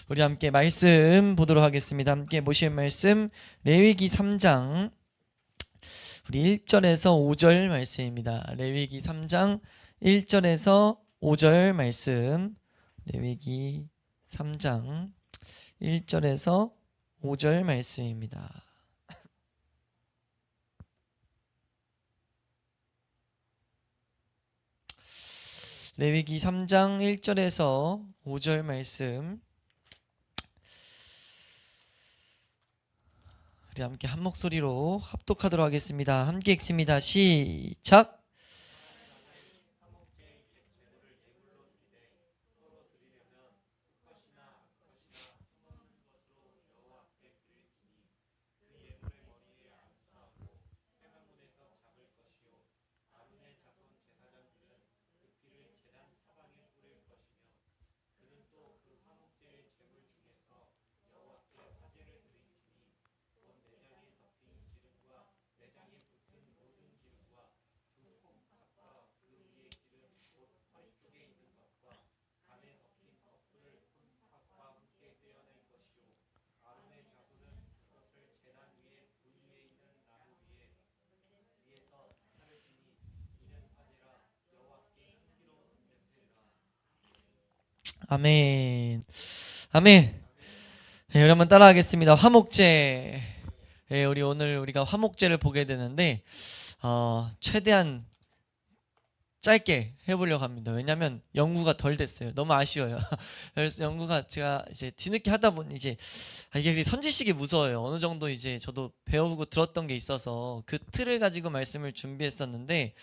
우리 함께 말씀 보도록 하겠습니다. 함께 보실 말씀 레위기 3장 우리 1절에서 5절 말씀입니다. 레위기 3장 1절에서 5절 말씀. 레위기 3장 1절에서 5절 말씀입니다. 레위기 3장 1절에서 5절 말씀. 우리 함께 한 목소리로 합독하도록 하겠습니다. 함께 읽습니다. 시작. 아멘. 아멘. 네, 여러분 따라하겠습니다. 화목제. 네, 우리가 화목제를 보게 되는데 최대한 짧게 해보려고 합니다. 왜냐하면 연구가 덜 됐어요. 너무 아쉬워요. 그래서 연구가 제가 이제 뒤늦게 하다 보니 이제 이게 선지식이 무서워요. 어느 정도 이제 저도 배우고 들었던 게 있어서 그 틀을 가지고 말씀을 준비했었는데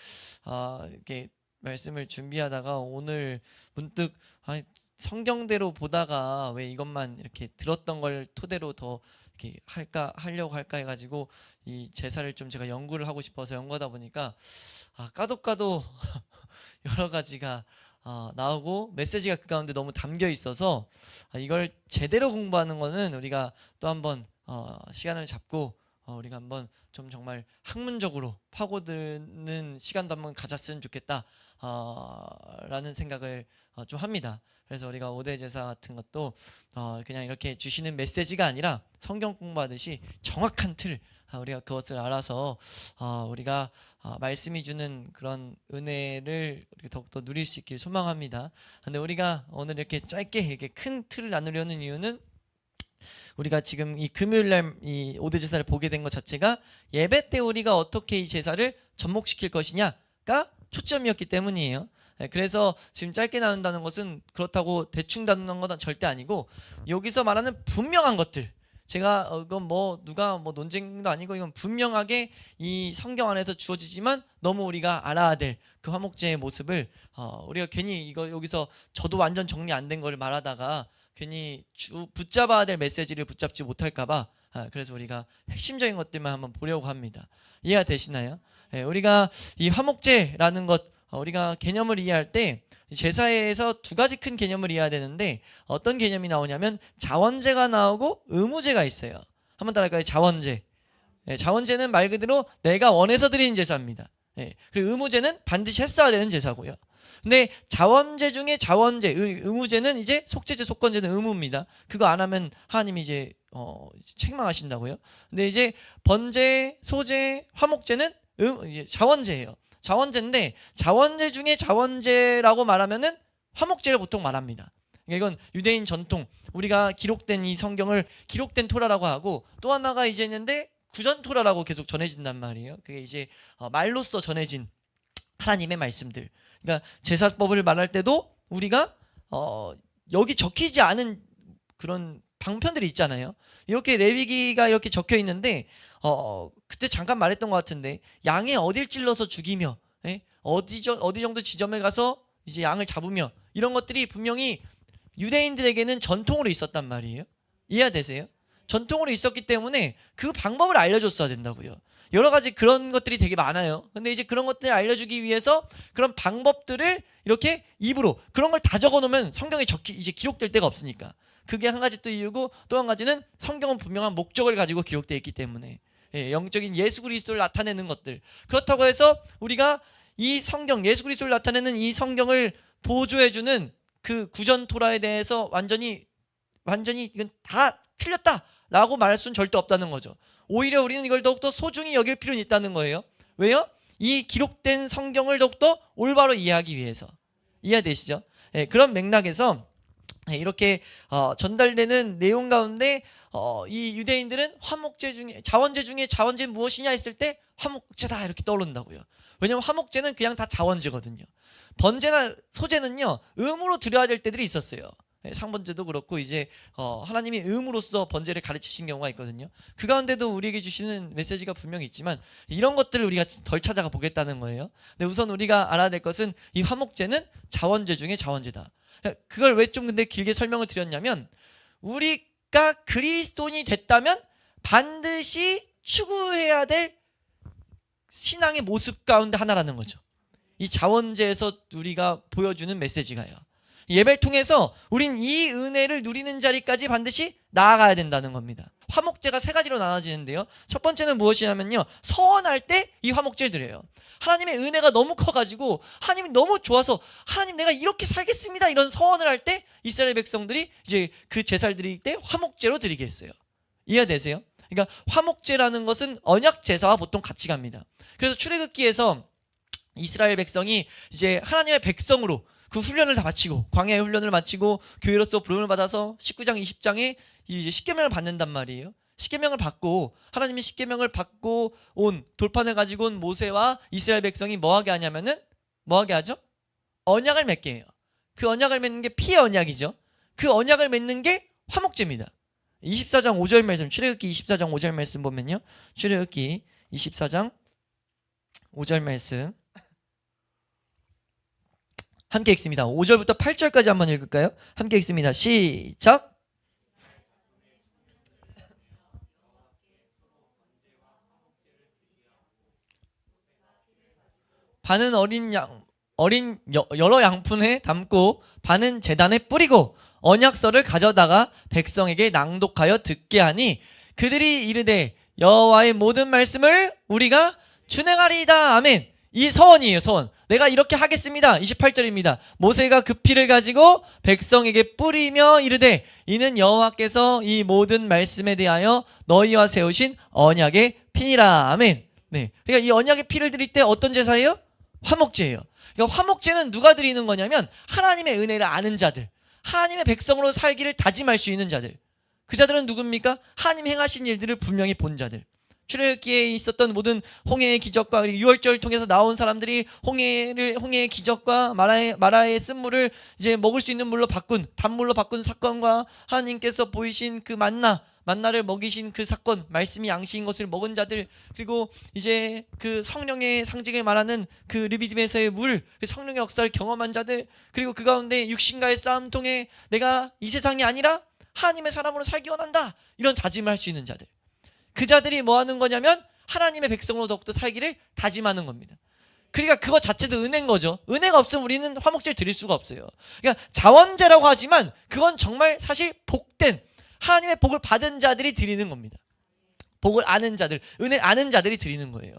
이렇게 말씀을 준비하다가 오늘 문득 성경대로 보다가 왜 이것만 이렇게 들었던 걸 토대로 더 이렇게 하려고 할까 해가지고 이 제사를 좀 제가 연구를 하고 싶어서 연구하다 보니까 까도 여러 가지가 나오고 메시지가 그 가운데 너무 담겨 있어서 이걸 제대로 공부하는 거는 우리가 또 한번 시간을 잡고 우리가 한번 좀 정말 학문적으로 파고드는 시간도 한번 가졌으면 좋겠다 라는 생각을 좀 합니다. 그래서 우리가 5대 제사 같은 것도 그냥 이렇게 주시는 메시지가 아니라 성경 공부하듯이 정확한 틀 우리가 그것을 알아서 우리가 말씀이 주는 그런 은혜를 더욱더 누릴 수 있길 소망합니다. 근데 우리가 오늘 이렇게 짧게 이렇게 큰 틀을 나누려는 이유는 우리가 지금 이 금요일날 이 5대 제사를 보게 된 것 자체가 예배 때 우리가 어떻게 이 제사를 접목시킬 것이냐가 초점이었기 때문이에요. 그래서 지금 짧게 나눈다는 것은 그렇다고 대충 나누는 건 절대 아니고 여기서 말하는 분명한 것들, 제가 이건 누가 논쟁도 아니고 이건 분명하게 이 성경 안에서 주어지지만 너무 우리가 알아야 될 그 화목제의 모습을 우리가 괜히 이거 여기서 저도 완전 정리 안 된 걸 말하다가 괜히 붙잡아야 될 메시지를 붙잡지 못할까봐 그래서 우리가 핵심적인 것들만 한번 보려고 합니다. 이해가 되시나요? 우리가 이 화목제라는 것 우리가 개념을 이해할 때 제사에서 두 가지 큰 개념을 이해해야 되는데 어떤 개념이 나오냐면 자원제가 나오고 의무제가 있어요. 한번 따라할까요? 자원제. 자원제는 말 그대로 내가 원해서 드리는 제사입니다. 그리고 의무제는 반드시 했어야 되는 제사고요. 근데 자원제 중에 자원제, 의무제는 이제 속죄제, 속건제는 의무입니다. 그거 안 하면 하나님이 이제 책망하신다고요. 근데 이제 번제, 소제, 화목제는 이제 자원제예요. 자원제인데 자원제 중에 자원제라고 말하면은 화목제를 보통 말합니다. 이건 유대인 전통, 우리가 기록된 이 성경을 기록된 토라라고 하고 또 하나가 이제 있는데 구전 토라라고 계속 전해진단 말이에요. 그게 이제 말로써 전해진 하나님의 말씀들. 그러니까 제사법을 말할 때도 우리가 여기 적히지 않은 그런 방편들이 있잖아요. 이렇게 레위기가 이렇게 적혀 있는데 그때 잠깐 말했던 것 같은데 양의 어딜 찔러서 죽이며 어디 정도 지점에 가서 이제 양을 잡으며 이런 것들이 분명히 유대인들에게는 전통으로 있었단 말이에요. 이해되세요? 전통으로 있었기 때문에 그 방법을 알려줬어야 된다고요. 여러 가지 그런 것들이 되게 많아요. 근데 이제 그런 것들을 알려주기 위해서 그런 방법들을 이렇게 입으로 그런 걸 다 적어놓으면 성경에 이제 기록될 데가 없으니까. 그게 한 가지 또 이유고 또 한 가지는 성경은 분명한 목적을 가지고 기록되어 있기 때문에 영적인 예수 그리스도를 나타내는 것들. 그렇다고 해서 우리가 이 성경 예수 그리스도를 나타내는 이 성경을 보조해주는 그 구전 토라에 대해서 완전히 완전히 이건 다 틀렸다라고 말할 수는 절대 없다는 거죠. 오히려 우리는 이걸 더욱더 소중히 여길 필요는 있다는 거예요. 왜요? 이 기록된 성경을 더욱더 올바로 이해하기 위해서. 이해되시죠? 예, 그런 맥락에서 이렇게 전달되는 내용 가운데 이 유대인들은 화목제 중에 자원제 무엇이냐 했을 때 화목제다 이렇게 떠오른다고요. 왜냐하면 화목제는 그냥 다 자원제거든요. 번제나 소제는요 음으로 드려야 될 때들이 있었어요. 상번제도 그렇고 이제 하나님이 음으로써 번제를 가르치신 경우가 있거든요. 그 가운데도 우리에게 주시는 메시지가 분명히 있지만 이런 것들을 우리가 덜 찾아가 보겠다는 거예요. 근데 우선 우리가 알아야 될 것은 이 화목제는 자원제 중에 자원제다. 그걸 왜 좀 근데 길게 설명을 드렸냐면 우리가 그리스도인이 됐다면 반드시 추구해야 될 신앙의 모습 가운데 하나라는 거죠. 이 자원제에서 우리가 보여주는 메시지가요. 예배를 통해서 우린 이 은혜를 누리는 자리까지 반드시 나아가야 된다는 겁니다. 화목제가 세 가지로 나눠지는데요. 첫 번째는 무엇이냐면요, 서원할 때 이 화목제를 드려요. 하나님의 은혜가 너무 커가지고 하나님이 너무 좋아서 하나님 내가 이렇게 살겠습니다 이런 서원을 할 때 이스라엘 백성들이 이제 그 제사를 드릴 때 화목제로 드리게 했어요. 이해되세요? 그러니까 화목제라는 것은 언약 제사와 보통 같이 갑니다. 그래서 출애굽기에서 이스라엘 백성이 이제 하나님의 백성으로 그 훈련을 다 마치고 광야의 훈련을 마치고 교회로서 부름을 받아서 19장 20장에 이제 십계명을 받는단 말이에요. 십계명을 받고 하나님이 십계명을 받고 온 돌판을 가지고 온 모세와 이스라엘 백성이 뭐하게 하냐면은 뭐하게 하죠? 언약을 맺게 해요. 그 언약을 맺는 게 피의 언약이죠. 그 언약을 맺는 게 화목제입니다. 24장 5절 말씀, 출애굽기 24장 5절 말씀 보면요, 출애굽기 24장 5절 말씀 함께 읽습니다. 5절부터 8절까지 한번 읽을까요? 함께 읽습니다. 시작. 반은 여러 양푼에 담고 반은 제단에 뿌리고 언약서를 가져다가 백성에게 낭독하여 듣게 하니 그들이 이르되 여호와의 모든 말씀을 우리가 준행하리이다. 아멘. 이 서원이에요. 서원. 내가 이렇게 하겠습니다. 28절입니다. 모세가 그 피를 가지고 백성에게 뿌리며 이르되 이는 여호와께서 이 모든 말씀에 대하여 너희와 세우신 언약의 피니라. 아멘. 네. 그러니까 이 언약의 피를 드릴 때 어떤 제사예요? 화목제예요. 그러니까 화목제는 누가 드리는 거냐면 하나님의 은혜를 아는 자들, 하나님의 백성으로 살기를 다짐할 수 있는 자들. 그 자들은 누굽니까? 하나님 행하신 일들을 분명히 본 자들. 출애굽기에 있었던 모든 홍해의 기적과 그리고 유월절을 통해서 나온 사람들이 홍해의 기적과 마라의 쓴물을 이제 먹을 수 있는 물로 바꾼, 단물로 바꾼 사건과 하나님께서 보이신 그 만나를 먹이신 그 사건, 말씀이 양식인 것을 먹은 자들, 그리고 이제 그 성령의 상징을 말하는 그 르비딤에서의 물, 그 성령의 역사를 경험한 자들, 그리고 그 가운데 육신과의 싸움 통해 내가 이 세상이 아니라 하나님의 사람으로 살기 원한다, 이런 다짐을 할 수 있는 자들. 그 자들이 뭐 하는 거냐면 하나님의 백성으로 더욱더 살기를 다짐하는 겁니다. 그러니까 그거 자체도 은혜인 거죠. 은혜가 없으면 우리는 화목제를 드릴 수가 없어요. 그러니까 자원제라고 하지만 그건 정말 사실 복된 하나님의 복을 받은 자들이 드리는 겁니다. 복을 아는 자들, 은혜를 아는 자들이 드리는 거예요.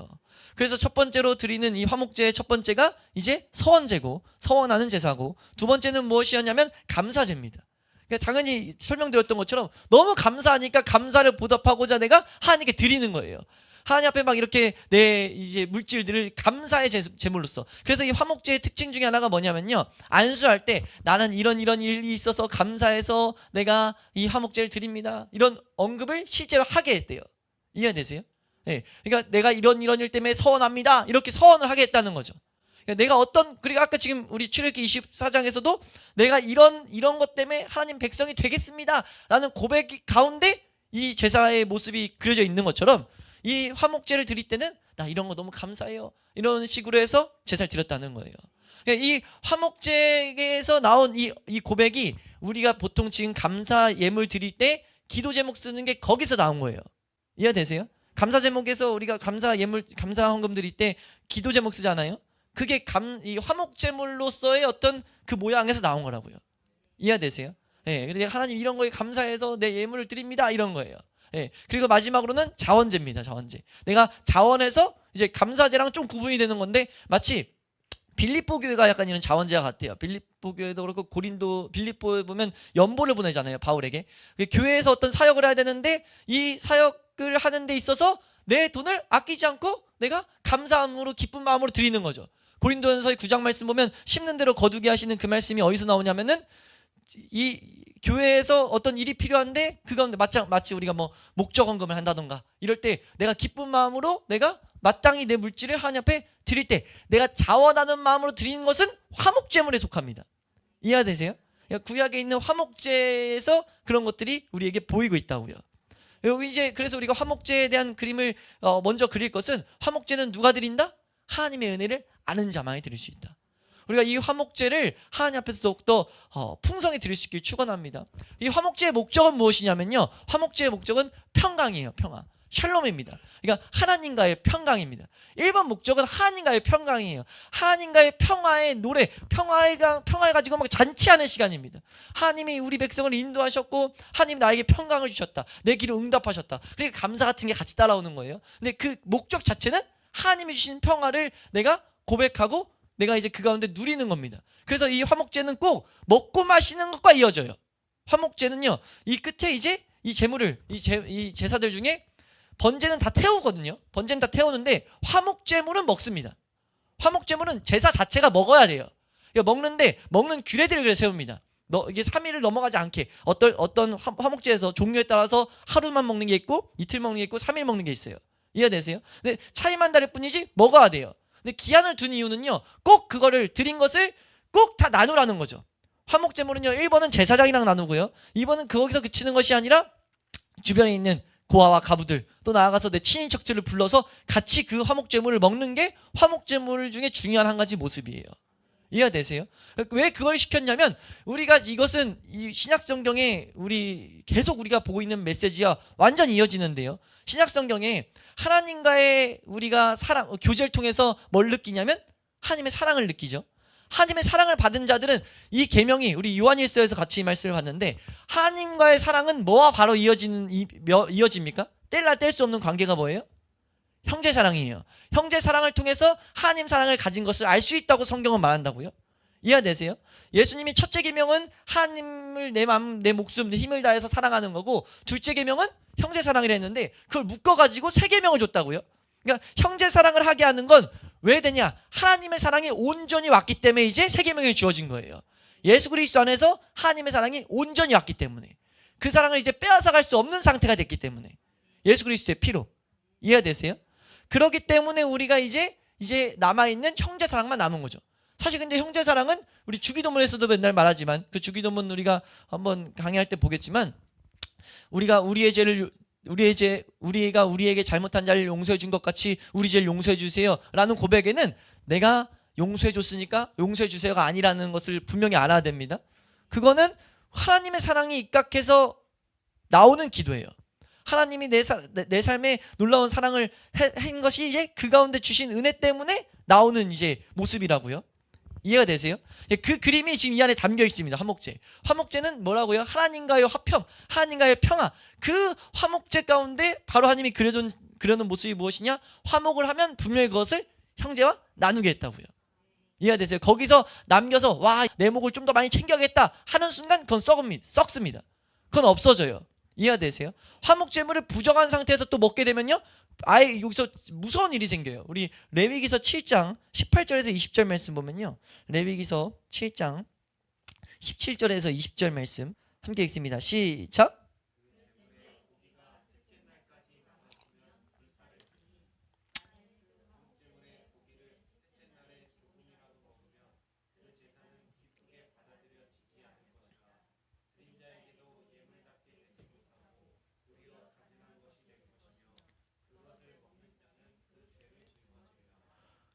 그래서 첫 번째로 드리는 이 화목제의 첫 번째가 이제 서원제고, 서원하는 제사고, 두 번째는 무엇이었냐면 감사제입니다. 그러니까 당연히 설명드렸던 것처럼 너무 감사하니까 감사를 보답하고자 내가 하나님께 드리는 거예요. 하나님 앞에 막 이렇게 내 이제 물질들을 감사의 제물로서. 그래서 이 화목제의 특징 중에 하나가 뭐냐면요, 안수할 때 나는 이런 일이 있어서 감사해서 내가 이 화목제를 드립니다, 이런 언급을 실제로 하게 했대요. 이해되세요? 네. 그러니까 내가 이런 일 때문에 서원합니다, 이렇게 서원을 하게 했다는 거죠. 내가 그리고 아까 지금 우리 출애굽기 24장에서도 내가 이런 것 때문에 하나님 백성이 되겠습니다 라는 고백 가운데 이 제사의 모습이 그려져 있는 것처럼 이 화목제를 드릴 때는 나 이런 거 너무 감사해요, 이런 식으로 해서 제사를 드렸다는 거예요. 이 화목제에서 나온 이 고백이 우리가 보통 지금 감사 예물 드릴 때 기도 제목 쓰는 게 거기서 나온 거예요. 이해되세요? 감사 제목에서 우리가 감사 헌금 드릴 때 기도 제목 쓰잖아요. 그게 이 화목제물로서의 어떤 그 모양에서 나온 거라고요. 이해되세요? 예, 그런데 하나님 이런 거에 감사해서 내 예물을 드립니다, 이런 거예요. 예, 그리고 마지막으로는 자원제입니다. 자원제. 내가 자원해서 이제 감사제랑 좀 구분이 되는 건데 마치 빌립보 교회가 약간 이런 자원제와 같아요. 빌립보 교회도 그렇고 고린도 빌립보에 보면 연보를 보내잖아요, 바울에게. 교회에서 어떤 사역을 해야 되는데 이 사역을 하는 데 있어서 내 돈을 아끼지 않고 내가 감사함으로 기쁜 마음으로 드리는 거죠. 고린도전서의 9장 말씀 보면 심는 대로 거두게 하시는 그 말씀이 어디서 나오냐면은 이 교회에서 어떤 일이 필요한데 그 가운데 마치 우리가 뭐 목적헌금을 한다던가 이럴 때 내가 기쁜 마음으로 내가 마땅히 내 물질을 하나님 앞에 드릴 때 내가 자원하는 마음으로 드리는 것은 화목제물에 속합니다. 이해되세요? 구약에 있는 화목제에서 그런 것들이 우리에게 보이고 있다고요. 여기 이제 그래서 우리가 화목제에 대한 그림을 먼저 그릴 것은 화목제는 누가 드린다? 하나님의 은혜를 아는 자만이 드릴 수 있다. 우리가 이 화목제를 하나님 앞에서 더욱더 풍성히 드릴 수 있길 축원합니다. 이 화목제의 목적은 무엇이냐면요, 화목제의 목적은 평강이에요. 평화, 샬롬입니다. 그러니까 하나님과의 평강입니다. 1번 목적은 하나님과의 평강이에요. 하나님과의 평화의 노래, 평화를 가지고 막 잔치하는 시간입니다. 하나님이 우리 백성을 인도하셨고 하나님 나에게 평강을 주셨다, 내 길을 응답하셨다, 그러니까 감사 같은 게 같이 따라오는 거예요. 근데 그 목적 자체는 하나님이 주신 평화를 내가 고백하고 내가 이제 그 가운데 누리는 겁니다. 그래서 이 화목제는 꼭 먹고 마시는 것과 이어져요. 화목제는요, 이 끝에 이제 이 제물을 이 제사들 중에 번제는 다 태우거든요. 번제는 다 태우는데 화목제물은 먹습니다. 화목제물은 제사 자체가 먹어야 돼요. 먹는데 먹는 규례들을 그래 세웁니다. 이게 3일을 넘어가지 않게 어떤 화목제에서 종류에 따라서 하루만 먹는 게 있고 이틀 먹는 게 있고 3일 먹는 게 있어요. 이해되세요? 근데 차이만 다를 뿐이지 먹어야 돼요. 근데 기한을 둔 이유는요, 꼭 그거를 드린 것을 꼭 다 나누라는 거죠. 화목제물은요, 1번은 제사장이랑 나누고요, 2번은 거기서 그치는 것이 아니라 주변에 있는 고아와 가부들 또 나아가서 내 친인척들을 불러서 같이 그 화목제물을 먹는 게 화목제물 중에 중요한 한 가지 모습이에요. 이해가 되세요? 왜 그걸 시켰냐면 우리가 이것은 이 신약성경에 계속 우리가 보고 있는 메시지와 완전히 이어지는데요, 신약성경에 하나님과의 우리가 교제를 통해서 뭘 느끼냐면 하나님의 사랑을 느끼죠. 하나님의 사랑을 받은 자들은 이 계명이, 우리 요한일서에서 같이 이 말씀을 봤는데, 하나님과의 사랑은 뭐와 바로 이어집니까? 뗄 수 없는 관계가 뭐예요? 형제 사랑이에요. 형제 사랑을 통해서 하나님 사랑을 가진 것을 알 수 있다고 성경은 말한다고요. 이해되세요? 예수님이 첫째 계명은 하나님을 내 마음, 내 목숨, 내 힘을 다해서 사랑하는 거고, 둘째 계명은 형제 사랑이라 했는데 그걸 묶어가지고 세 계명을 줬다고요. 그러니까 형제 사랑을 하게 하는 건 왜 되냐? 하나님의 사랑이 온전히 왔기 때문에 이제 세 계명이 주어진 거예요. 예수 그리스도 안에서 하나님의 사랑이 온전히 왔기 때문에, 그 사랑을 이제 빼앗아갈 수 없는 상태가 됐기 때문에, 예수 그리스도의 피로. 이해되세요? 그렇기 때문에 우리가 이제 남아있는 형제 사랑만 남은 거죠. 사실 근데 형제 사랑은 우리 주기도문에서도 맨날 말하지만, 그 주기도문 우리가 한번 강의할 때 보겠지만, 우리가 우리가 우리에게 잘못한 자를 용서해 준 것 같이 우리 죄를 용서해 주세요 라는 고백에는 내가 용서해 줬으니까 용서해 주세요가 아니라는 것을 분명히 알아야 됩니다. 그거는 하나님의 사랑이 입각해서 나오는 기도예요. 하나님이 내 삶에 놀라운 사랑을 한 것이 이제 그 가운데 주신 은혜 때문에 나오는 이제 모습이라고요. 이해가 되세요? 그 그림이 지금 이 안에 담겨 있습니다. 화목제. 화목제는 뭐라고요? 하나님과의 화평, 하나님과의 평화. 그 화목제 가운데 바로 하나님이 그려놓은 모습이 무엇이냐? 화목을 하면 분명히 그것을 형제와 나누게 했다고요. 이해가 되세요? 거기서 남겨서 와, 내 목을 좀 더 많이 챙겨야겠다 하는 순간 그건 썩습니다. 그건 없어져요. 이해가 되세요? 화목제물을 부정한 상태에서 또 먹게 되면요, 아예 여기서 무서운 일이 생겨요. 우리 레위기서 7장 18절에서 20절 말씀 보면요, 레위기서 7장 17절에서 20절 말씀 함께 읽습니다. 시작.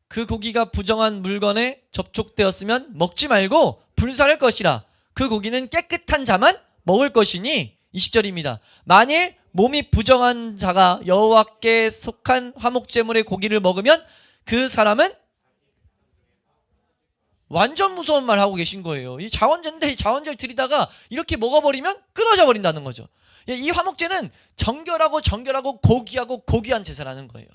그 고기가 부정한 물건에 접촉되었으면 먹지 말고 불살할 것이라. 그 고기는 깨끗한 자만 먹을 것이니. 20절입니다. 만일 몸이 부정한 자가 여호와께 속한 화목제물의 고기를 먹으면 그 사람은, 완전 무서운 말 하고 계신 거예요. 이 자원제인데 이 자원제를 드리다가 이렇게 먹어버리면 끊어져 버린다는 거죠. 이 화목제는 정결하고 고귀한 제사라는 거예요.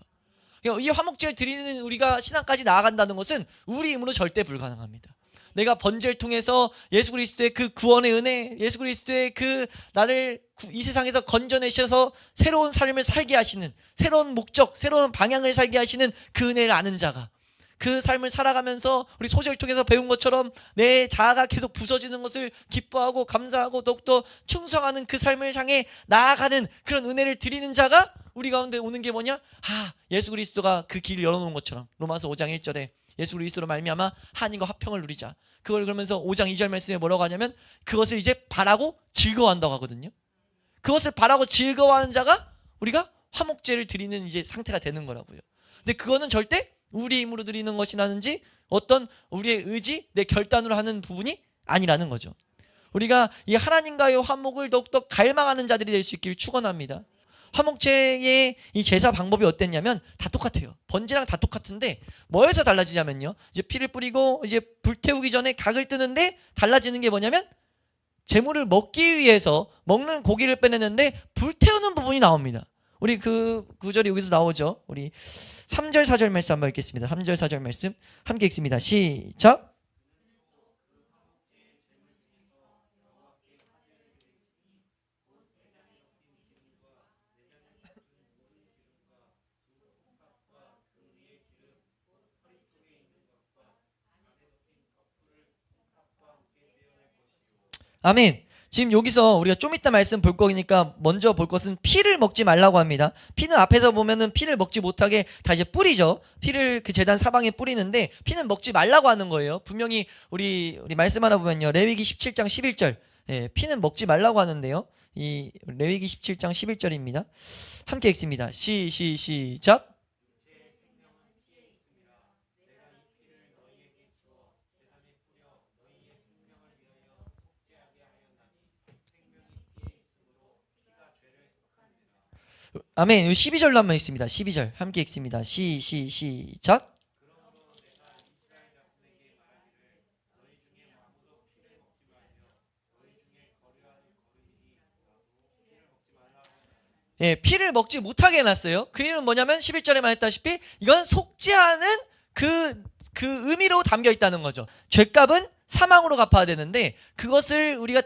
이 화목제를 드리는 우리가 신앙까지 나아간다는 것은 우리 힘으로 절대 불가능합니다. 내가 번제를 통해서 예수 그리스도의 그 구원의 은혜, 예수 그리스도의 그 나를 이 세상에서 건져내셔서 새로운 삶을 살게 하시는, 새로운 목적, 새로운 방향을 살게 하시는 그 은혜를 아는 자가, 그 삶을 살아가면서 우리 소절을 통해서 배운 것처럼 내 자아가 계속 부서지는 것을 기뻐하고 감사하고 더욱더 충성하는 그 삶을 향해 나아가는 그런 은혜를 드리는 자가 우리 가운데 오는 게 뭐냐? 예수 그리스도가 그 길을 열어놓은 것처럼 로마서 5장 1절에 예수 그리스도로 말미암아 하나님과 화평을 누리자. 그걸 그러면서 5장 2절 말씀에 뭐라고 하냐면 그것을 이제 바라고 즐거워한다고 하거든요. 그것을 바라고 즐거워하는 자가 우리가 화목제를 드리는 이제 상태가 되는 거라고요. 근데 그거는 절대 우리 힘으로 드리는 것이라든지 어떤 우리의 의지, 내 결단으로 하는 부분이 아니라는 거죠. 우리가 이 하나님과의 화목을 더욱더 갈망하는 자들이 될 수 있기를 축원합니다. 화목제의 이 제사 방법이 어땠냐면 다 똑같아요. 번제랑 다 똑같은데 뭐에서 달라지냐면요. 이제 피를 뿌리고 이제 불태우기 전에 각을 뜨는데 달라지는 게 뭐냐면 제물을 먹기 위해서 먹는 고기를 빼내는데 불태우는 부분이 나옵니다. 우리 그 구절이 여기서 나오죠. 우리 3절 4절 말씀 한번 읽겠습니다. 3절 4절 말씀 함께 읽습니다. 시작. 아멘. 지금 여기서 우리가 좀 이따 말씀 볼 거니까 먼저 볼 것은 피를 먹지 말라고 합니다. 피는 앞에서 보면은 피를 먹지 못하게 다 이제 뿌리죠. 피를 그 제단 사방에 뿌리는데 피는 먹지 말라고 하는 거예요. 분명히 우리 말씀 하나 보면요. 레위기 17장 11절. 피는 먹지 말라고 하는데요. 이 레위기 17장 11절입니다. 함께 읽습니다. 시작. 아멘. 12절로 한번 읽습니다. 12절 함께 읽습니다. 시작. 피를 먹지 못하게 해놨어요. 그 이유는 뭐냐면 11절에 말했다시피 이건 속죄하는 그 의미로 담겨 있다는 거죠. 죄값은 사망으로 갚아야 되는데 그것을 우리가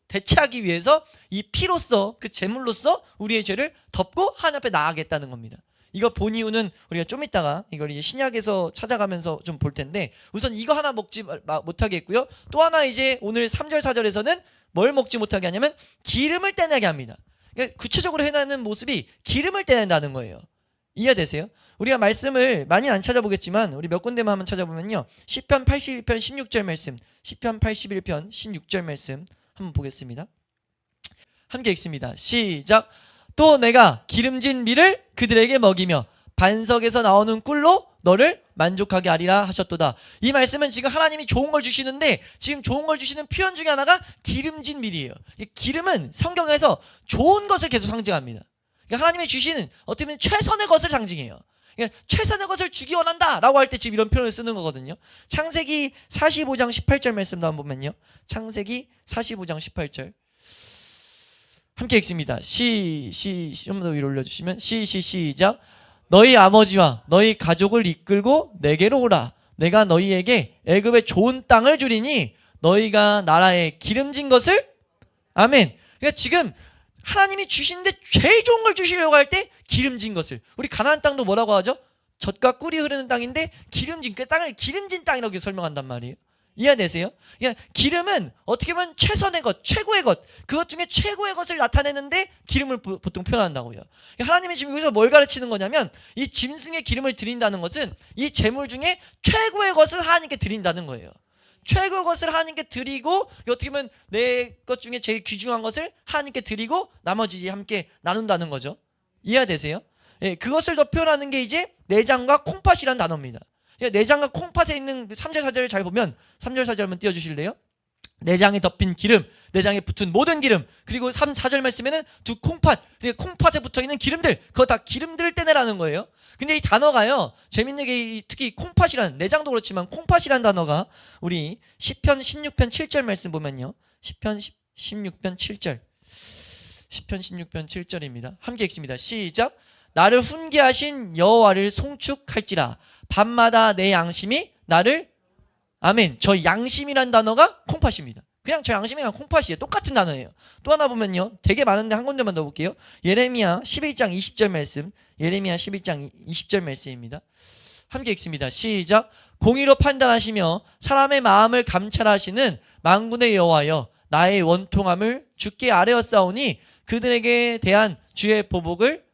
대체하기 위해서 이 피로써 그 제물로써 우리의 죄를 덮고 하나님 앞에 나아가겠다는 겁니다. 이거 본 이유는 우리가 좀 이따가 이걸 이제 신약에서 찾아가면서 좀 볼 텐데 우선 이거 하나 먹지 못하게 했고요. 또 하나 이제 오늘 3절 4절에서는 뭘 먹지 못하게 하냐면 기름을 떼내게 합니다. 그러니까 구체적으로 해내는 모습이 기름을 떼낸다는 거예요. 이해되세요? 우리가 말씀을 많이 안 찾아보겠지만 우리 몇 군데만 한번 찾아보면요. 시편 81편 16절 말씀, 시편 81편 16절 말씀 한번 보겠습니다. 함께 읽습니다. 시작. 또 내가 기름진 밀을 그들에게 먹이며 반석에서 나오는 꿀로 너를 만족하게 하리라 하셨도다. 이 말씀은 지금 하나님이 좋은 걸 주시는데 지금 좋은 걸 주시는 표현 중에 하나가 기름진 밀이에요. 이 기름은 성경에서 좋은 것을 계속 상징합니다. 그러니까 하나님이 주시는 어떻게 보면 최선의 것을 상징해요. 그러니까 최선의 것을 주기 원한다 라고 할 때 지금 이런 표현을 쓰는 거거든요. 창세기 45장 18절 말씀도 한번 보면요. 창세기 45장 18절 함께 읽습니다. 좀 더 위로 올려주시면 시작. 너희 아버지와 너희 가족을 이끌고 내게로 오라. 내가 너희에게 애굽의 좋은 땅을 주리니 너희가 나라에 기름진 것을 아멘. 그러니까 지금 하나님이 주시는데 제일 좋은 걸 주시려고 할 때 기름진 것을 우리 가나안 땅도 뭐라고 하죠? 젖과 꿀이 흐르는 땅인데 기름진 그 땅을 기름진 땅이라고 설명한단 말이에요. 이해되세요? 그러니까 기름은 어떻게 보면 최선의 것, 최고의 것, 그것 중에 최고의 것을 나타내는데 기름을 보통 표현한다고요. 그러니까 하나님이 지금 여기서 뭘 가르치는 거냐면 이 짐승의 기름을 드린다는 것은 이 제물 중에 최고의 것을 하나님께 드린다는 거예요. 최고의 것을 하나님께 드리고 어떻게 보면 내 것 중에 제일 귀중한 것을 하나님께 드리고 나머지 함께 나눈다는 거죠. 이해되세요? 그것을 더 표현하는 게 이제 내장과 콩팥이라는 단어입니다. 내장과 콩팥에 있는 3절 4절을 잘 보면 3절 4절 한번 띄워주실래요? 내장에 덮인 기름, 내장에 붙은 모든 기름, 그리고 3, 4절 말씀에는 두 콩팥, 그리고 콩팥에 붙어있는 기름들, 그거 다 기름들을 떼내라는 거예요. 근데 이 단어가요, 재밌는 게 특히 콩팥이라는, 내장도 그렇지만 콩팥이라는 단어가 우리 시편 16편 7절 말씀 보면요. 시편 16편 7절. 시편 16편 7절입니다. 함께 읽습니다. 시작. 나를 훈계하신 여호와를 송축할지라. 밤마다 내 양심이 나를 아멘. 저 양심이란 단어가 콩팥입니다. 그냥 저 양심이랑 콩팥이에요. 똑같은 단어예요. 또 하나 보면요. 되게 많은데 한 군데만 더 볼게요. 예레미야 11장 20절 말씀. 예레미야 11장 20절 말씀입니다. 함께 읽습니다. 시작. 공의로 판단하시며 사람의 마음을 감찰하시는 만군의 여호와여, 나의 원통함을 주께 아뢰었사오니 그들에게 대한 주의 보복을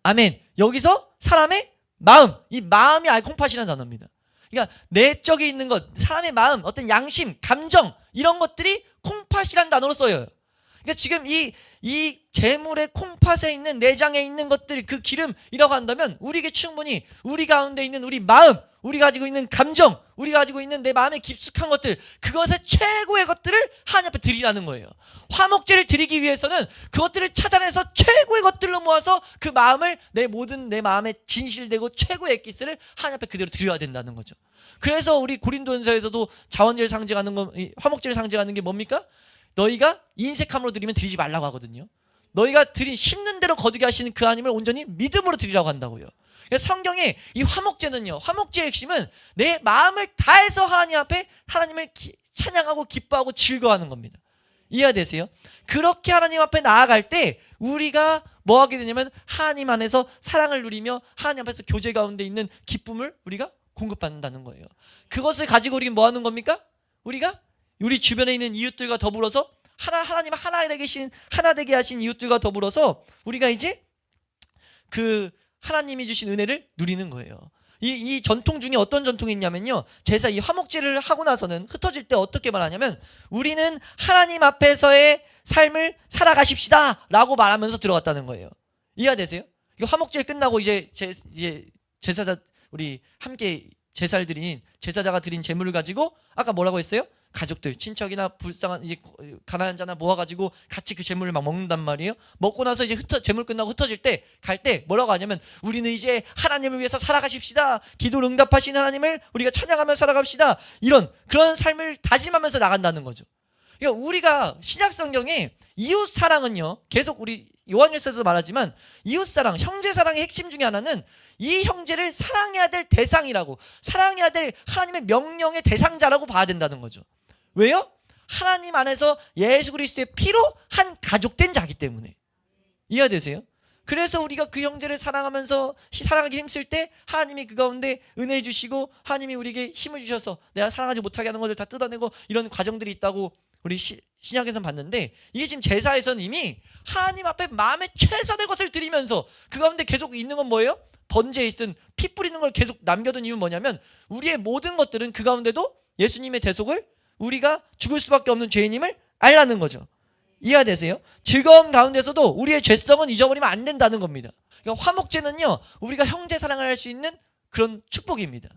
아멘. 여기서 사람의 마음, 이 마음이 알콩팥이라는 단어입니다. 그러니까 내적이 있는 것, 사람의 마음, 어떤 양심, 감정 이런 것들이 콩팥이라는 단어로 써요. 그러니까 지금 이 재물의 콩팥에 있는 내장에 있는 것들, 그 기름이라고 한다면 우리에게 충분히 우리 가운데 있는 우리 마음, 우리 가지고 있는 감정, 우리 가지고 있는 내 마음에 깊숙한 것들, 그것의 최고의 것들을 하나님 앞에 드리라는 거예요. 화목제를 드리기 위해서는 그것들을 찾아내서 최고의 것들로 모아서 그 마음을 내 마음에 진실되고 최고의 엑기스를 하나님 앞에 그대로 드려야 된다는 거죠. 그래서 우리 고린도전서에서도 자원제를 상징하는 거, 화목제를 상징하는 게 뭡니까? 너희가 인색함으로 드리면 드리지 말라고 하거든요. 너희가 심는 대로 거두게 하시는 그 하나님을 온전히 믿음으로 드리라고 한다고요. 성경에 이 화목제는요, 화목제의 핵심은 내 마음을 다해서 하나님 앞에 하나님을 찬양하고 기뻐하고 즐거워하는 겁니다. 이해되세요? 그렇게 하나님 앞에 나아갈 때 우리가 뭐 하게 되냐면 하나님 안에서 사랑을 누리며 하나님 앞에서 교제 가운데 있는 기쁨을 우리가 공급받는다는 거예요. 그것을 가지고 우리가 뭐 하는 겁니까? 우리가 우리 주변에 있는 이웃들과 더불어서 하나님 하나 되게 하신 이웃들과 더불어서 우리가 이제 그 하나님이 주신 은혜를 누리는 거예요. 이 전통 중에 어떤 전통이 있냐면요, 제사 이 화목제를 하고 나서는 흩어질 때 어떻게 말하냐면 우리는 하나님 앞에서의 삶을 살아가십시다 라고 말하면서 들어갔다는 거예요. 이해가 되세요? 이 화목제를 끝나고 이제 제사자, 우리 함께 제사를 드린 제사자가 드린 제물을 가지고 아까 뭐라고 했어요? 가족들, 친척이나 불쌍한 가난한 자나 모아가지고 같이 그 제물을 막 먹는단 말이에요. 먹고 나서 이제 제물 끝나고 흩어질 때 갈 때 뭐라고 하냐면 우리는 이제 하나님을 위해서 살아가십시다. 기도를 응답하시는 하나님을 우리가 찬양하며 살아갑시다. 그런 삶을 다짐하면서 나간다는 거죠. 그러니까 우리가 신약 성경에 이웃 사랑은요, 계속 우리 요한일서에서도 말하지만 이웃 사랑, 형제 사랑의 핵심 중에 하나는 이 형제를 사랑해야 될 대상이라고, 사랑해야 될 하나님의 명령의 대상자라고 봐야 된다는 거죠. 왜요? 하나님 안에서 예수 그리스도의 피로 한 가족된 자이기 때문에. 이해되세요? 그래서 우리가 그 형제를 사랑하면서 사랑하기 힘쓸 때 하나님이 그 가운데 은혜를 주시고 하나님이 우리에게 힘을 주셔서 내가 사랑하지 못하게 하는 것을 다 뜯어내고 이런 과정들이 있다고 우리 신약에서는 봤는데, 이게 지금 제사에서는 이미 하나님 앞에 마음의 최선의 것을 드리면서 그 가운데 계속 있는 건 뭐예요? 번제에 있은 피 뿌리는 걸 계속 남겨둔 이유는 뭐냐면 우리의 모든 것들은 그 가운데도 예수님의 대속을, 우리가 죽을 수밖에 없는 죄인임을 알라는 거죠. 이해가 되세요? 즐거움 가운데서도 우리의 죄성은 잊어버리면 안 된다는 겁니다. 그러니까 화목제는요, 우리가 형제 사랑을 할 수 있는 그런 축복입니다.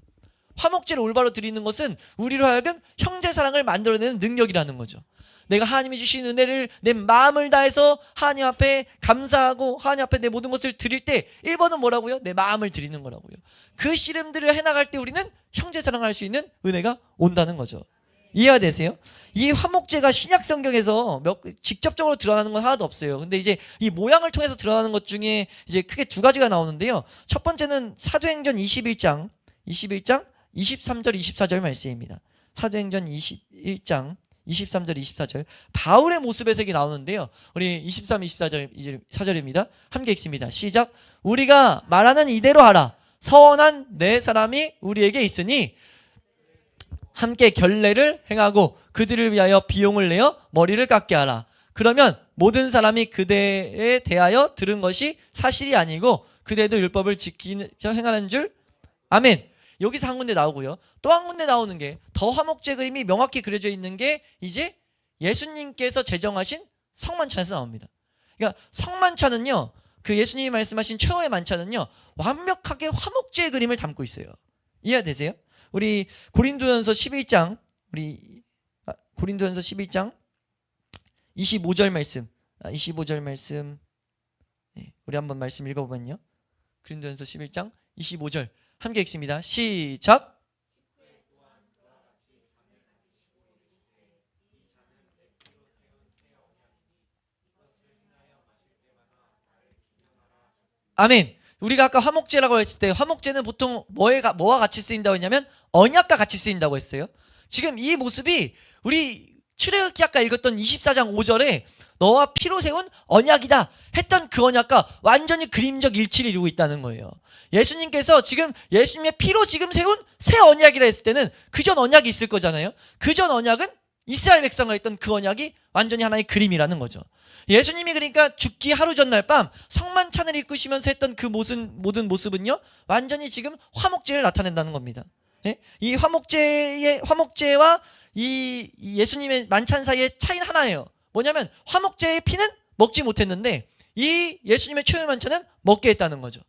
화목제를 올바로 드리는 것은 우리로 하여금 형제 사랑을 만들어내는 능력이라는 거죠. 내가 하나님이 주신 은혜를 내 마음을 다해서 하나님 앞에 감사하고 하나님 앞에 내 모든 것을 드릴 때 1번은 뭐라고요? 내 마음을 드리는 거라고요. 그 씨름들을 해나갈 때 우리는 형제 사랑을 할 수 있는 은혜가 온다는 거죠. 이해가 되세요? 이 화목제가 신약 성경에서 직접적으로 드러나는 건 하나도 없어요. 근데 이제 이 모양을 통해서 드러나는 것 중에 이제 크게 두 가지가 나오는데요. 첫 번째는 사도행전 21장 23절 24절 말씀입니다. 사도행전 21장 23절 24절 바울의 모습의 색이 나오는데요. 우리 23, 24절 이제 4절입니다. 함께 읽습니다. 시작. 우리가 말하는 이대로 하라. 선한 네 사람이 우리에게 있으니 함께 결례를 행하고 그들을 위하여 비용을 내어 머리를 깎게 하라. 그러면 모든 사람이 그대에 대하여 들은 것이 사실이 아니고 그대도 율법을 지키며 행하는 줄. 아멘. 여기서 한 군데 나오고요. 또 한 군데 나오는 게 더 화목제 그림이 명확히 그려져 있는 게 이제 예수님께서 제정하신 성만찬에서 나옵니다. 그러니까 성만찬은요, 그 예수님이 말씀하신 최후의 만찬은요, 완벽하게 화목제의 그림을 담고 있어요. 이해되세요? 우리 고린도전서 11장 고린도전서 11장 25절 말씀 25절 말씀 우리 한번 말씀 읽어보면요. 고린도전서 11장 25절 함께 읽습니다. 시작. 아멘. 우리가 아까 화목제라고 했을 때 화목제는 보통 뭐와 같이 쓰인다고 했냐면 언약과 같이 쓰인다고 했어요. 지금 이 모습이 우리 출애굽기 아까 읽었던 24장 5절에 너와 피로 세운 언약이다 했던 그 언약과 완전히 그림적 일치를 이루고 있다는 거예요. 예수님께서 지금 예수님의 피로 지금 세운 새 언약이라 했을 때는 그전 언약이 있을 거잖아요. 그전 언약은 이스라엘 백성과 했던 그 언약이 완전히 하나의 그림이라는 거죠. 예수님이 그러니까 죽기 하루 전날 밤 성만찬을 이끄시면서 했던 그 모든 모습은요 완전히 지금 화목제를 나타낸다는 겁니다. 예? 이 화목제와 이 예수님의 만찬 사이의 차이는 하나예요. 뭐냐면 화목제의 피는 먹지 못했는데 이 예수님의 최후 만찬은 먹게 했다는 거죠.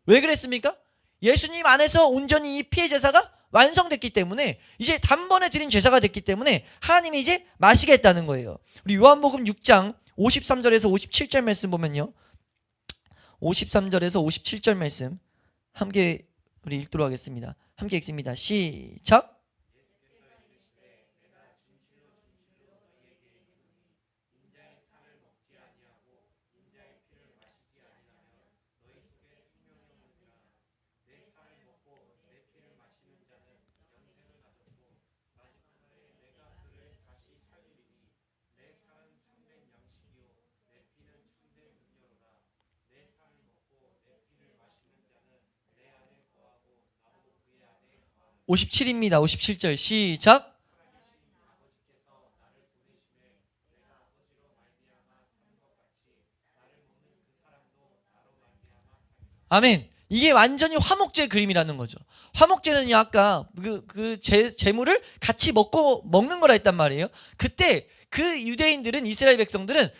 왜 그랬습니까? 예수님 안에서 온전히 이 피의 제사가 완성됐기 때문에 이제 단번에 드린 제사가 됐기 때문에 하나님이 이제 마시게 했다는 거예요. 우리 요한복음 6장 53절에서 57절 말씀 보면요. 53절에서 57절 말씀 함께 우리 읽도록 하겠습니다. 함께 읽습니다. 시작. 오 57입니다. 57절 시작. 아멘. 이게 완전히 화목제 그림이라는 거죠. 화목제는 아까 제물을 같이 먹는 거라 했단 말이에요. 그때 그 유대인들은 이스라엘 백성들은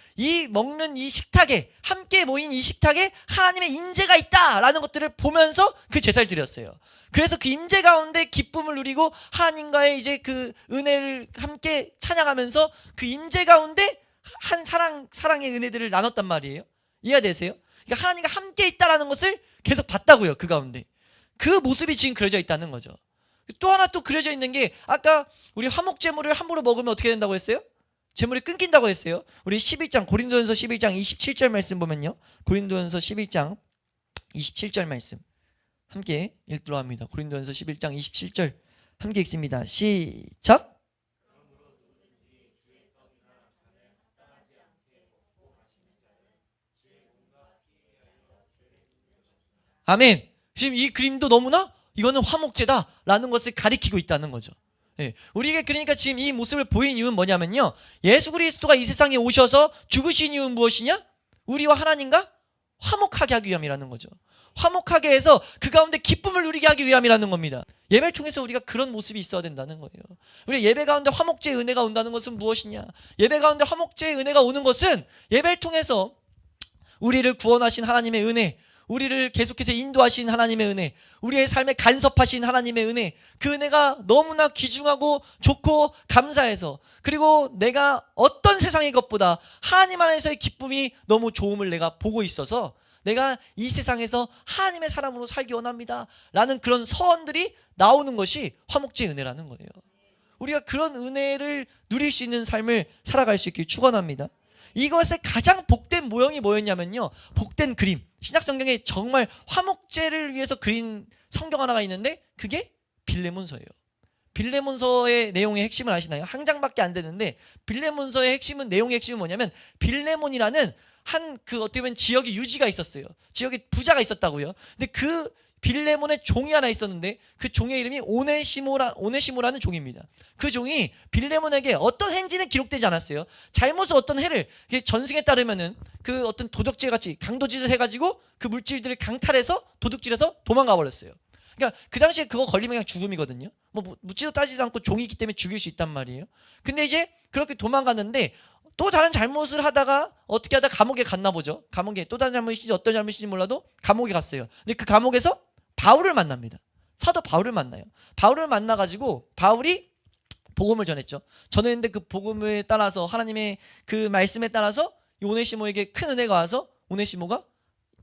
먹는 이 식탁에 함께 모인 이 식탁에 하나님의 임재가 있다라는 것들을 보면서 그 제사를 드렸어요. 그래서 그 임재 가운데 기쁨을 누리고 하나님과의 이제 그 은혜를 함께 찬양하면서 그 임재 가운데 한 사랑의 은혜들을 나눴단 말이에요. 이해가 되세요? 그러니까 하나님과 함께 있다라는 것을 계속 봤다고요. 그 가운데 그 모습이 지금 그려져 있다는 거죠. 또 하나 또 그려져 있는 게 아까 우리 화목제물을 함부로 먹으면 어떻게 된다고 했어요? 제물이 끊긴다고 했어요. 우리 11장 고린도전서 11장 27절 말씀 보면요. 고린도전서 11장 27절 말씀 함께 읽도록 합니다. 고린도전서 11장 27절 함께 읽습니다. 시작. 아멘. 지금 이 그림도 너무나 이거는 화목제다라는 것을 가리키고 있다는 거죠. 예. 우리에게 그러니까 지금 이 모습을 보인 이유는 뭐냐면요. 예수 그리스도가 이 세상에 오셔서 죽으신 이유는 무엇이냐? 우리와 하나님과 화목하게 하기 위함이라는 거죠. 화목하게 해서 그 가운데 기쁨을 누리게 하기 위함이라는 겁니다. 예배를 통해서 우리가 그런 모습이 있어야 된다는 거예요. 우리 예배 가운데 화목제의 은혜가 온다는 것은 무엇이냐? 예배 가운데 화목제의 은혜가 오는 것은 예배를 통해서 우리를 구원하신 하나님의 은혜, 우리를 계속해서 인도하신 하나님의 은혜, 우리의 삶에 간섭하신 하나님의 은혜, 그 은혜가 너무나 귀중하고 좋고 감사해서, 그리고 내가 어떤 세상의 것보다 하나님 안에서의 기쁨이 너무 좋음을 내가 보고 있어서 내가 이 세상에서 하나님의 사람으로 살기 원합니다 라는 그런 서원들이 나오는 것이 화목제의 은혜라는 거예요. 우리가 그런 은혜를 누릴 수 있는 삶을 살아갈 수 있길 축원합니다. 이것의 가장 복된 모형이 뭐였냐면요, 복된 그림, 신약성경에 정말 화목제를 위해서 그린 성경 하나가 있는데 그게 빌레몬서예요. 빌레몬서의 내용의 핵심을 아시나요? 한 장밖에 안 되는데 빌레몬서의 내용의 핵심은 뭐냐면, 빌레몬이라는 어떻게 보면 지역의 유지가 있었어요. 지역에 부자가 있었다고요. 근데 그 빌레몬의 종이 하나 있었는데 그 종의 이름이 오네시모라는 종입니다. 그 종이 빌레몬에게 어떤 행진은 기록되지 않았어요. 잘못을 어떤 해를 전승에 따르면은 그 어떤 도적질 같이 강도질을 해가지고 그 물질들을 강탈해서 도둑질해서 도망가 버렸어요. 그러니까 그 당시에 그거 걸리면 그냥 죽음이거든요. 뭐 묻지도 따지도 않고 종이기 때문에 죽일 수 있단 말이에요. 근데 이제 그렇게 도망갔는데 또 다른 잘못을 하다가 어떻게 하다 감옥에 갔나 보죠. 감옥에 또 다른 잘못인지 어떤 잘못인지 몰라도 감옥에 갔어요. 근데 그 감옥에서 바울을 만납니다. 사도 바울을 만나요. 바울을 만나가지고 바울이 복음을 전했죠. 전했는데 그 복음에 따라서 하나님의 그 말씀에 따라서 이 오네시모에게 큰 은혜가 와서 오네시모가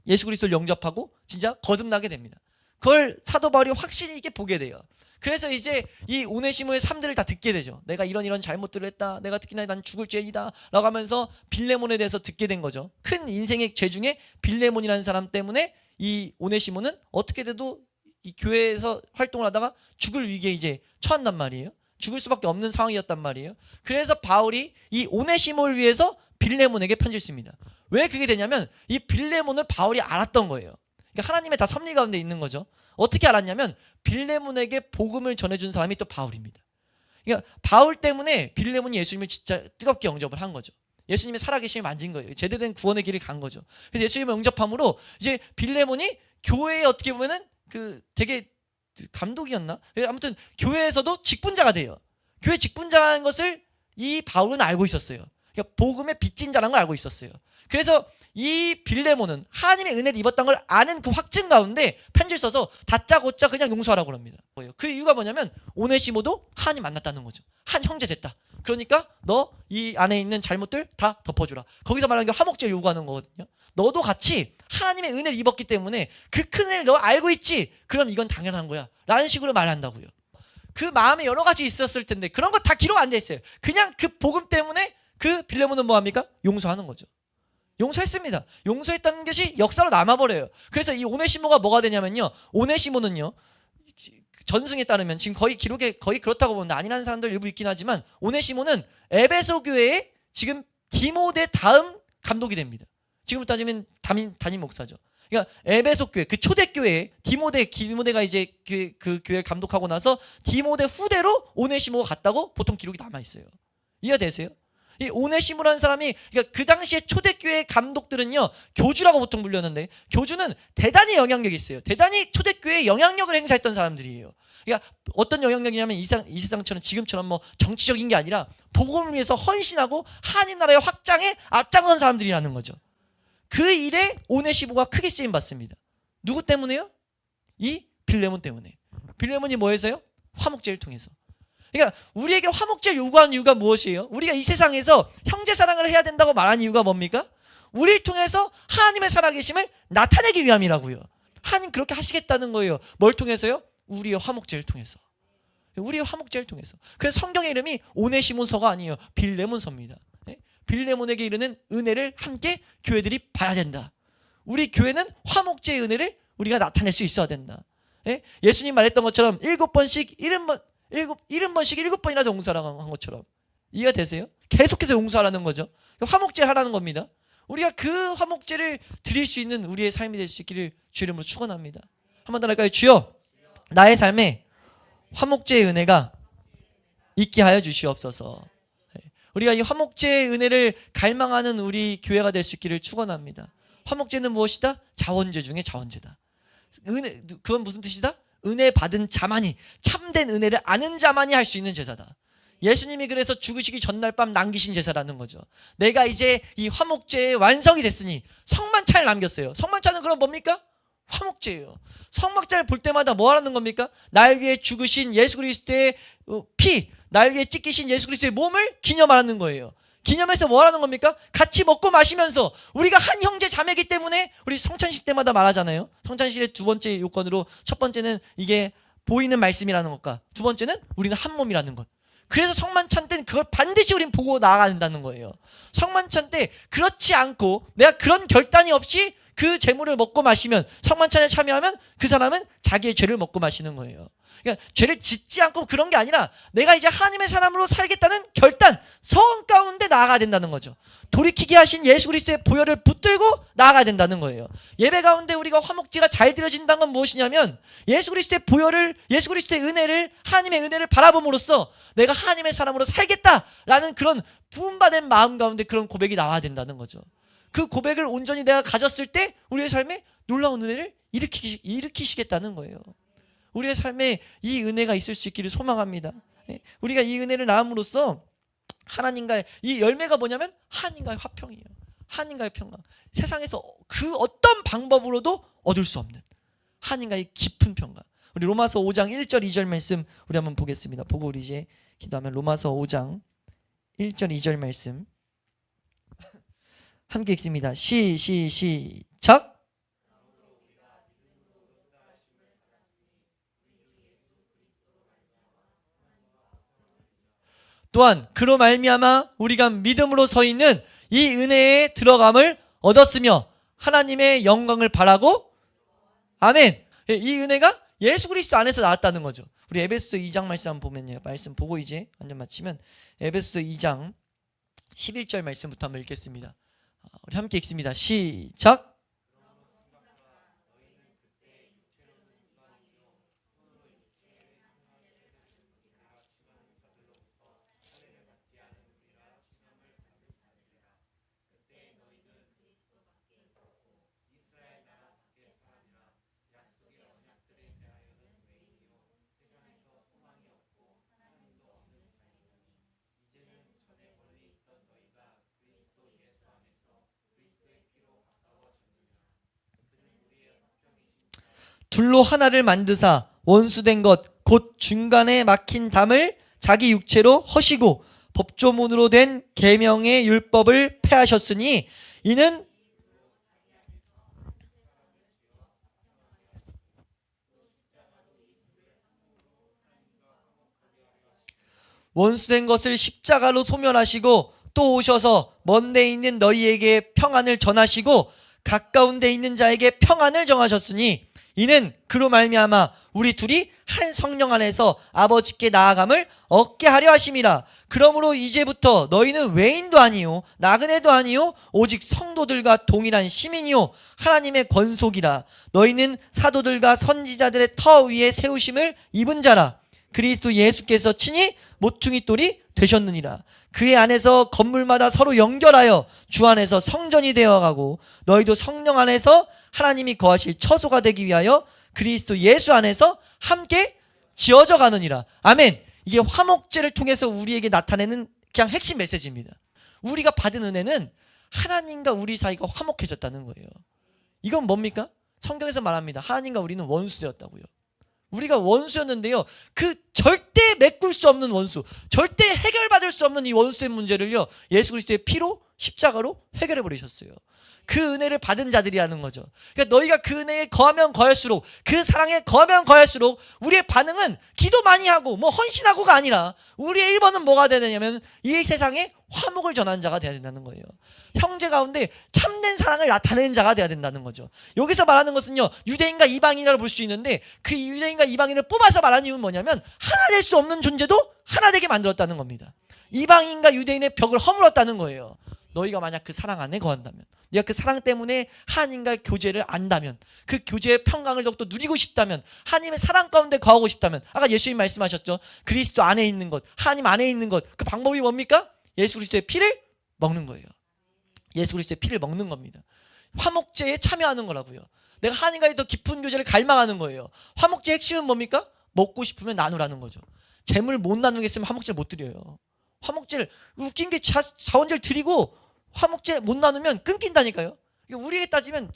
예수 그리스도를 영접하고 진짜 거듭나게 됩니다. 그걸 사도 바울이 확실히 있게 보게 돼요. 그래서 이제 이 오네시모의 삶들을 다 듣게 되죠. 내가 이런 잘못들을 했다. 내가 특히나 난 죽을 죄이다 라고 하면서 빌레몬에 대해서 듣게 된 거죠. 큰 인생의 죄 중에 빌레몬이라는 사람 때문에 이 오네시모는 어떻게 돼도 이 교회에서 활동을 하다가 죽을 위기에 이제 처한단 말이에요. 죽을 수밖에 없는 상황이었단 말이에요. 그래서 바울이 이 오네시모를 위해서 빌레몬에게 편지를 씁니다. 왜 그게 되냐면 이 빌레몬을 바울이 알았던 거예요. 그러니까 하나님의 다 섭리 가운데 있는 거죠. 어떻게 알았냐면 빌레몬에게 복음을 전해준 사람이 또 바울입니다. 그러니까 바울 때문에 빌레몬이 예수님을 진짜 뜨겁게 영접을 한 거죠. 예수님의 살아계심을 만진 거예요. 제대된 구원의 길을 간 거죠. 그래서 예수님을 영접함으로 이제 빌레몬이 교회에 어떻게 보면은 그 되게 감독이었나? 아무튼 교회에서도 직분자가 돼요. 교회 직분자인 것을 이 바울은 알고 있었어요. 그러니까 복음의 빚진 자라는 걸 알고 있었어요. 그래서 이 빌레몬은 하나님의 은혜를 입었던 걸 아는 그 확증 가운데 편지를 써서 다짜고짜 그냥 용서하라고 합니다. 그 이유가 뭐냐면 오네시모도 하나님 만났다는 거죠. 한 형제 됐다. 그러니까 너 이 안에 있는 잘못들 다 덮어주라. 거기서 말하는 게 화목제를 요구하는 거거든요. 너도 같이 하나님의 은혜를 입었기 때문에 그 큰 은혜를 너 알고 있지? 그럼 이건 당연한 거야 라는 식으로 말한다고요. 그 마음에 여러 가지 있었을 텐데 그런 거 다 기록 안 돼 있어요. 그냥 그 복음 때문에 그 빌레몬은 뭐합니까? 용서하는 거죠. 용서했습니다. 용서했다는 것이 역사로 남아버려요. 그래서 이 오네시모가 뭐가 되냐면요, 오네시모는요 전승에 따르면 지금 거의 기록에 거의 그렇다고 보는데 아니라는 사람들 일부 있긴 하지만 오네시모는 에베소 교회의 지금 디모데 다음 감독이 됩니다. 지금부터 따지면 담임 목사죠. 그러니까 에베소 교회 그 초대교회에 디모데가 이제 그 교회를 감독하고 나서 디모데 후대로 오네시모가 갔다고 보통 기록이 남아 있어요. 이해되세요? 이 오네시모라는 사람이 그러니까 그 당시에 초대교회 감독들은요 교주라고 보통 불렸는데 교주는 대단히 영향력이 있어요. 대단히 초대교회에 영향력을 행사했던 사람들이에요. 그러니까 어떤 영향력이냐면 이 세상처럼 지금처럼 뭐 정치적인 게 아니라 복음을 위해서 헌신하고 하나님 나라의 확장에 앞장선 사람들이라는 거죠. 그 일에 오네시모가 크게 쓰임 받습니다. 누구 때문에요? 이 빌레몬 때문에. 빌레몬이 뭐해서요? 화목제를 통해서. 그러니까 우리에게 화목제를 요구하는 이유가 무엇이에요? 우리가 이 세상에서 형제 사랑을 해야 된다고 말하는 이유가 뭡니까? 우리를 통해서 하나님의 살아계심을 나타내기 위함이라고요. 하나님 그렇게 하시겠다는 거예요. 뭘 통해서요? 우리의 화목제를 통해서. 우리의 화목제를 통해서. 그래서 성경의 이름이 오네시몬서가 아니에요. 빌레몬서입니다. 빌레몬에게 이르는 은혜를 함께 교회들이 봐야 된다. 우리 교회는 화목제의 은혜를 우리가 나타낼 수 있어야 된다. 예수님 말했던 것처럼 7번씩 7번이라도 용서하라고 한 것처럼. 이해가 되세요? 계속해서 용서하라는 거죠. 화목제 하라는 겁니다. 우리가 그 화목제를 드릴 수 있는 우리의 삶이 될 수 있기를 주 이름으로 축원합니다. 한 번 더 할까요? 주여 나의 삶에 화목제의 은혜가 있게 하여 주시옵소서. 우리가 이 화목제의 은혜를 갈망하는 우리 교회가 될 수 있기를 축원합니다. 화목제는 무엇이다? 자원제 중에 자원제다. 은혜, 그건 무슨 뜻이다? 은혜 받은 자만이, 참된 은혜를 아는 자만이 할 수 있는 제사다. 예수님이 그래서 죽으시기 전날 밤 남기신 제사라는 거죠. 내가 이제 이 화목제의 완성이 됐으니 성만찬을 남겼어요. 성만찬은 그럼 뭡니까? 화목제예요. 성막자를 볼 때마다 뭐 하라는 겁니까? 날 위해 죽으신 예수 그리스도의 피, 날 위해 찢기신 예수 그리스도의 몸을 기념하라는 거예요. 기념해서 뭐 하라는 겁니까? 같이 먹고 마시면서 우리가 한 형제 자매이기 때문에 우리 성찬식 때마다 말하잖아요. 성찬식의 두 번째 요건으로 첫 번째는 이게 보이는 말씀이라는 것과 두 번째는 우리는 한 몸이라는 것. 그래서 성만찬 때는 그걸 반드시 우린 보고 나아가야 된다는 거예요. 성만찬 때 그렇지 않고 내가 그런 결단이 없이 그 제물을 먹고 마시면, 성만찬에 참여하면 그 사람은 자기의 죄를 먹고 마시는 거예요. 그러니까 죄를 짓지 않고 그런 게 아니라 내가 이제 하나님의 사람으로 살겠다는 결단, 성 가운데 나아가야 된다는 거죠. 돌이키게 하신 예수 그리스도의 보혈을 붙들고 나아가야 된다는 거예요. 예배 가운데 우리가 화목제가 잘 드려진다는 건 무엇이냐면 예수 그리스도의 보혈을, 예수 그리스도의 은혜를, 하나님의 은혜를 바라봄으로써 내가 하나님의 사람으로 살겠다라는 그런 부음받은 마음 가운데 그런 고백이 나와야 된다는 거죠. 그 고백을 온전히 내가 가졌을 때 우리의 삶에 놀라운 은혜를 일으키시겠다는 거예요. 우리의 삶에 이 은혜가 있을 수 있기를 소망합니다. 우리가 이 은혜를 나음으로써 하나님과의 이 열매가 뭐냐면 하나님과의 화평이에요. 하나님과의 평강. 세상에서 그 어떤 방법으로도 얻을 수 없는 하나님과의 깊은 평강. 우리 로마서 5장 1절 2절 말씀 우리 한번 보겠습니다. 보고 우리 이제 기도하면 로마서 5장 1절 2절 말씀 함께 읽습니다. 시작. 또한 그로 말미암아 우리가 믿음으로 서 있는 이 은혜에 들어감을 얻었으며 하나님의 영광을 바라고 아멘. 이 은혜가 예수 그리스도 안에서 나왔다는 거죠. 우리 에베소서 2장 말씀 한번 보면요. 말씀 보고 이제 완전 마치면 에베소서 2장 11절 말씀부터 한번 읽겠습니다. 우리 함께 읽습니다. 시작. 둘로 하나를 만드사 원수된 것 곧 중간에 막힌 담을 자기 육체로 허시고 법조문으로 된 계명의 율법을 폐하셨으니 이는 원수된 것을 십자가로 소멸하시고 또 오셔서 먼 데 있는 너희에게 평안을 전하시고 가까운 데 있는 자에게 평안을 정하셨으니 이는 그로 말미암아 우리 둘이 한 성령 안에서 아버지께 나아감을 얻게 하려 하심이라. 그러므로 이제부터 너희는 외인도 아니요 나그네도 아니요 오직 성도들과 동일한 시민이요 하나님의 권속이라. 너희는 사도들과 선지자들의 터 위에 세우심을 입은 자라. 그리스도 예수께서 친히 모퉁이 돌이 되셨느니라. 그의 안에서 건물마다 서로 연결하여 주 안에서 성전이 되어가고 너희도 성령 안에서 하나님이 거하실 처소가 되기 위하여 그리스도 예수 안에서 함께 지어져 가느니라. 아멘. 이게 화목제를 통해서 우리에게 나타내는 그냥 핵심 메시지입니다. 우리가 받은 은혜는 하나님과 우리 사이가 화목해졌다는 거예요. 이건 뭡니까? 성경에서 말합니다. 하나님과 우리는 원수되었다고요. 우리가 원수였는데요, 그 절대 메꿀 수 없는 원수, 절대 해결받을 수 없는 이 원수의 문제를요 예수 그리스도의 피로 십자가로 해결해 버리셨어요. 그 은혜를 받은 자들이라는 거죠. 그러니까 너희가 그 은혜에 거하면 거할수록, 그 사랑에 거하면 거할수록 우리의 반응은 기도 많이 하고 뭐 헌신하고가 아니라 우리의 1번은 뭐가 돼야 되냐면 이 세상에 화목을 전하는 자가 돼야 된다는 거예요. 형제 가운데 참된 사랑을 나타내는 자가 돼야 된다는 거죠. 여기서 말하는 것은요, 유대인과 이방인이라고 볼 수 있는데 그 유대인과 이방인을 뽑아서 말하는 이유는 뭐냐면 하나 될 수 없는 존재도 하나 되게 만들었다는 겁니다. 이방인과 유대인의 벽을 허물었다는 거예요. 너희가 만약 그 사랑 안에 거한다면, 네가 그 사랑 때문에 하나님과의 교제를 안다면, 그 교제의 평강을 더욱더 누리고 싶다면, 하나님의 사랑 가운데 거하고 싶다면, 아까 예수님 말씀하셨죠. 그리스도 안에 있는 것, 하나님 안에 있는 것, 그 방법이 뭡니까? 예수 그리스도의 피를 먹는 거예요. 예수 그리스도의 피를 먹는 겁니다. 화목제에 참여하는 거라고요. 내가 하나님과의 더 깊은 교제를 갈망하는 거예요. 화목제의 핵심은 뭡니까? 먹고 싶으면 나누라는 거죠. 재물 못 나누겠으면 화목제를 못 드려요. 화목제를, 웃긴 게 자원제를 드리고 화목제 못 나누면 끊긴다니까요. 우리에게 따지면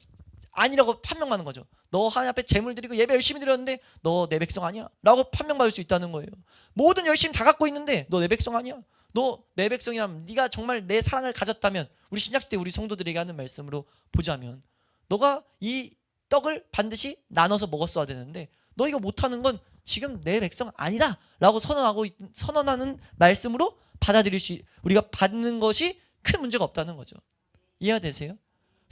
아니라고 판명하는 거죠. 너 하나님 앞에 재물 드리고 예배 열심히 드렸는데 너 내 백성 아니야? 라고 판명받을 수 있다는 거예요. 모든 열심히 다 갖고 있는데 너 내 백성 아니야? 너 내 백성이라면, 네가 정말 내 사랑을 가졌다면, 우리 신약시대 우리 성도들에게 하는 말씀으로 보자면, 너가 이 떡을 반드시 나눠서 먹었어야 되는데 너 이거 못하는 건 지금 내 백성 아니다 라고 선언하는 말씀으로 받아들일 수, 우리가 받는 것이 큰 문제가 없다는 거죠. 이해가 되세요?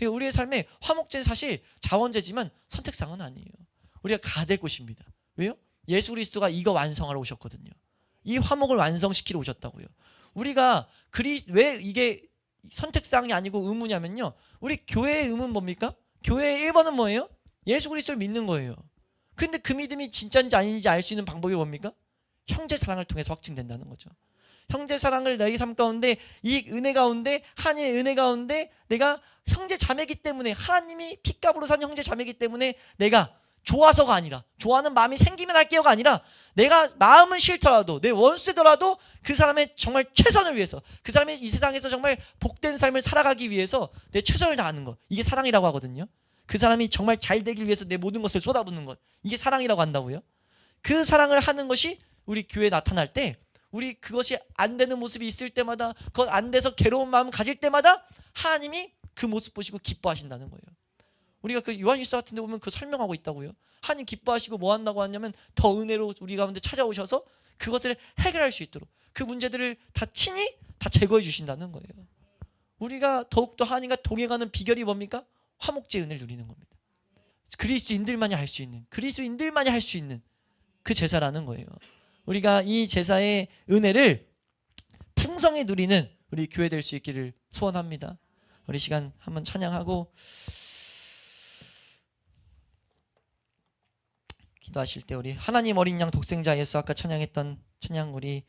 우리의 삶에 화목제는 사실 자원제지만 선택사항은 아니에요. 우리가 가야 될 곳입니다. 왜요? 예수 그리스도가 이거 완성하러 오셨거든요. 이 화목을 완성시키러 오셨다고요. 우리가 왜 이게 선택사항이 아니고 의무냐면요, 우리 교회의 의무는 뭡니까? 교회의 1번은 뭐예요? 예수 그리스도를 믿는 거예요. 근데 그 믿음이 진짜인지 아닌지 알 수 있는 방법이 뭡니까? 형제 사랑을 통해서 확증된다는 거죠. 형제 사랑을 너희 삶 가운데, 이 은혜 가운데, 하나님의 은혜 가운데 내가 형제 자매이기 때문에, 하나님이 핏값으로 산 형제 자매이기 때문에 내가 좋아서가 아니라, 좋아하는 마음이 생기면 할게요가 아니라, 내가 마음은 싫더라도, 내 원수더라도 그 사람의 정말 최선을 위해서, 그 사람이 이 세상에서 정말 복된 삶을 살아가기 위해서 내 최선을 다하는 것, 이게 사랑이라고 하거든요. 그 사람이 정말 잘 되길 위해서 내 모든 것을 쏟아붓는 것, 이게 사랑이라고 한다고요. 그 사랑을 하는 것이 우리 교회에 나타날 때, 우리 그것이 안 되는 모습이 있을 때마다, 그것 안 돼서 괴로운 마음 가질 때마다 하나님이 그 모습 보시고 기뻐하신다는 거예요. 우리가 그 요한일서 같은 데 보면 그 설명하고 있다고요. 하나님 기뻐하시고 뭐 한다고 하냐면 더 은혜로 우리 가운데 찾아오셔서 그것을 해결할 수 있도록 그 문제들을 다 친히 다 제거해 주신다는 거예요. 우리가 더욱더 하나님과 동행하는 비결이 뭡니까? 화목제 은혜를 누리는 겁니다. 그리스도인들만이 할 수 있는, 그리스도인들만이 할 수 있는 그 제사라는 거예요. 우리가 이 제사의 은혜를 풍성히 누리는 우리 교회 될 수 있기를 소원합니다. 우리 시간 한번 찬양하고 기도하실 때 우리 하나님 어린 양 독생자 예수 아까 찬양했던 찬양 우리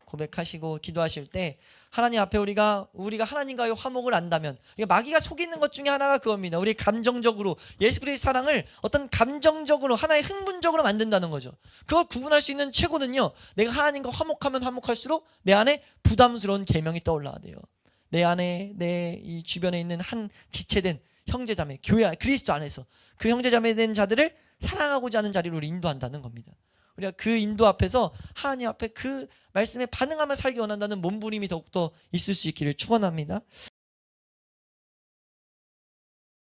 고백하시고 기도하실 때 하나님 앞에 우리가 하나님과의 화목을 안다면, 마귀가 속이는 것 중에 하나가 그겁니다. 우리 감정적으로 예수 그리스도의 사랑을 어떤 감정적으로 하나의 흥분적으로 만든다는 거죠. 그걸 구분할 수 있는 최고는요, 내가 하나님과 화목하면 화목할수록 내 안에 부담스러운 계명이 떠올라야 돼요. 내 안에 내 이 주변에 있는 한 지체된 형제자매, 교회 그리스도 안에서 그 형제자매 된 자들을 사랑하고자 하는 자리로 우리 인도한다는 겁니다. 우리가 그 인도 앞에서 하나님 앞에 그 말씀에 반응하며 살기 원한다는 몸부림이 더욱더 있을 수 있기를 축원합니다.